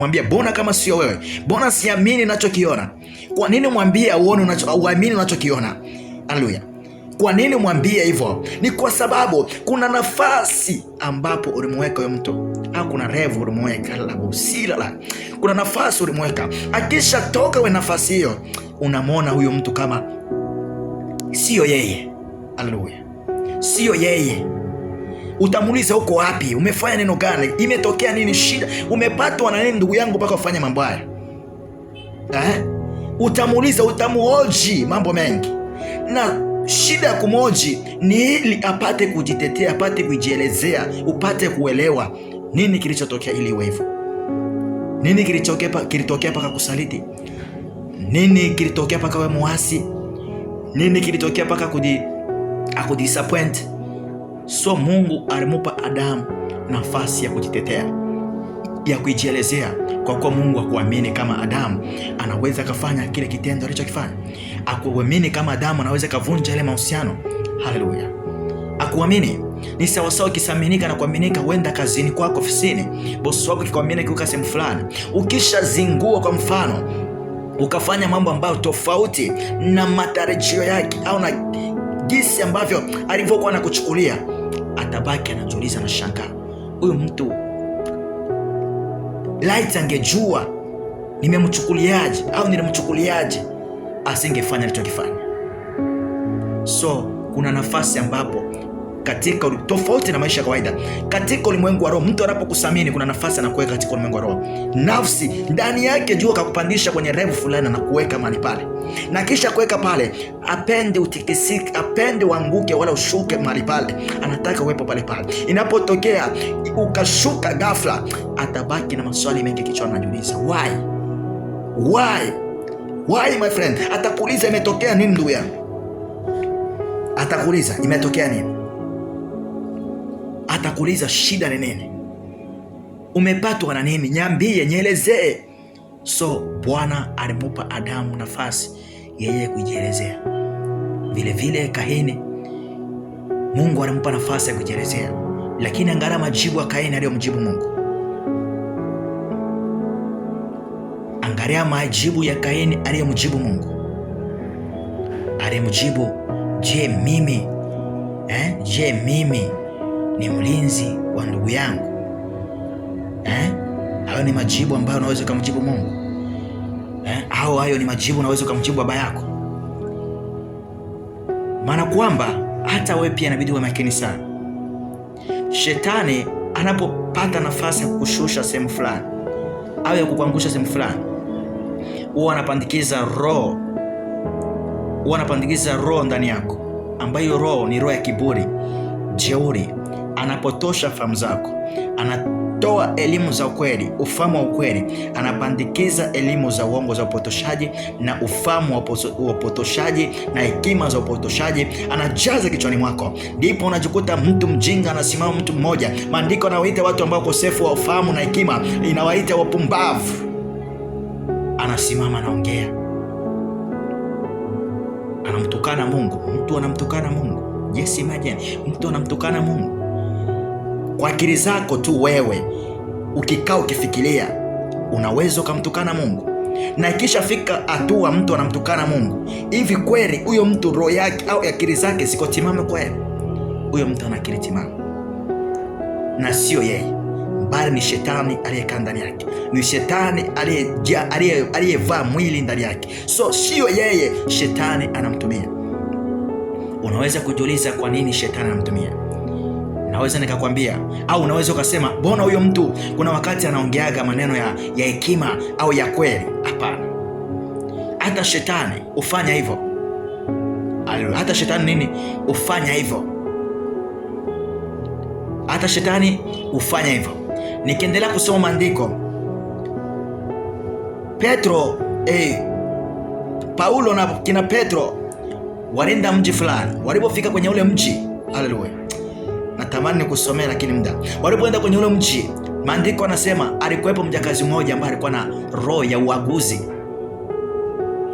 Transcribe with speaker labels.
Speaker 1: Mwambie, bona kama sio wewe, bona siamini ninachokiona. Kwa nini mwambie uamini unachokiona? Haleluya. Kwa nini mwambie hivyo? Ni kwa sababu kuna nafasi ambapo ulimweka huyo mtu, au kuna revu ulimweka la busira la. Kuna nafasi ulimweka. Akisha toka we nafasi hiyo, unamwona huyo mtu kama sio yeye. Haleluya. Sio yeye. Utamuuliza uko wapi? Umefanya neno gani? Imetokea nini? Shida umepatwa na nini ndugu yangu mpaka ufanye mambo haya? Utamuuliza, utamuoji mambo mengi. Na shida ya kumoji ni ili apate kujitetea, apate kujielezea, upate kuelewa nini kilichotokea ili iwe hivyo. Nini kilitokea paka kusaliti? Nini kilitokea paka we muasi? Nini kilitokea paka akudisappoint? So Mungu alimupa Adamu nafasi ya kujitetea, ya kujielezea, kwa kuwa Mungu akuamini kama Adamu anaweza kafanya kile kitendo alichokifanya. Akuamini kama Adamu anaweza kavunja ile mahusiano. Haleluya. Akuamini ni sawasawa kisaminika na kuaminika. Wenda kazini kwako, ofisini, bosi wako kikwamini kuka sehemu fulani, ukishazingua kwa mfano, ukafanya mambo ambayo tofauti na matarajio yake au na jinsi ambavyo alivyokuwa anakuchukulia, atabaki anajiuliza na shaka, huyu mtu light angejua nimemchukuliaje au nilimchukuliaje, asingefanya alichokifanya. So kuna nafasi ambapo katika tofauti na maisha ya kawaida, katika ulimwengu wa roho, mtu anapokusamini kuna nafasi anakuweka katika ulimwengu wa roho. Nafsi ndani yake jua kakupandisha kwenye level fulani na kuweka mahali pale, na kisha kuweka pale, apende utikisike, apende uanguke wala ushuke mahali pale, anataka uwepo pale pale. Inapotokea ukashuka ghafla, atabaki na maswali mengi kichwani, anajiuliza why my friend. Atakuuliza imetokea nini ndugu yangu, atakuuliza imetokea nini, atakuuliza shida ni nini, umepatwa na nini, niambie, nielezee. So Bwana alimupa Adamu nafasi yeye kujielezea. Vile vile Kaini, Mungu alimupa nafasi ya kujielezea, lakini angalia majibu ya Kaini aliyomjibu Mungu. Angalia majibu ya Kaini aliyomjibu Mungu. Alimjibu, je mimi ni mlinzi wa ndugu yangu? Hayo ni majibu ambayo unaweza kumjibu Mungu. Au hayo ni majibu unaweza kumjibu baba yako? Maana kwamba hata wewe pia inabidi uwe makini sana. Shetani anapopata nafasi ya kukushusha sehemu fulani au ya kukuangusha sehemu fulani, huwa anapandikiza roho ndani yako, ambayo roho ni roho ya kiburi, jeuri. Anapotosha fahamu zako, anatoa elimu za ukweli, ufahamu wa ukweli, anapandikiza elimu za uongo za upotoshaji na ufahamu wa upotoshaji na hekima za upotoshaji, anajaza kichwani mwako. Ndipo unajikuta mtu mjinga anasimama, mtu mmoja. Maandiko anawaita watu ambao ukosefu wa ufahamu na hekima, inawaita wapumbavu. Anasimama anaongea, anamtukana Mungu. Mtu anamtukana Mungu. Yes, imagine mtu anamtukana Mungu. Kwa akili zako tu wewe ukikaa ukifikiria, unaweza ukamtukana Mungu. Na ikishafika hatua mtu anamtukana Mungu, hivi kweli huyo mtu roho yake au akili zake ziko timamu kweli? Huyo mtu ana akili timamu, na sio yeye, bali ni shetani aliyekaa ndani yake. Ni shetani aliyevaa mwili ndani yake. So sio yeye, shetani anamtumia. Unaweza kujiuliza kwa nini shetani anamtumia? Naweza nikakwambia, au unaweza ukasema, mbona huyo mtu kuna wakati anaongeaga maneno ya hekima au ya kweli? Hapana. Hata shetani ufanya hivyo. Hata shetani nini? Ufanya hivyo. Hata shetani ufanya hivyo. Nikiendelea kusoma maandiko, Paulo na kina Petro walienda mji fulani. Walipofika kwenye ule mji, haleluya, natamani kusomea lakini muda. Walipoenda kwenye ule mji, maandiko yanasema alikuwepo mjakazi mmoja ambaye alikuwa na roho ya uaguzi.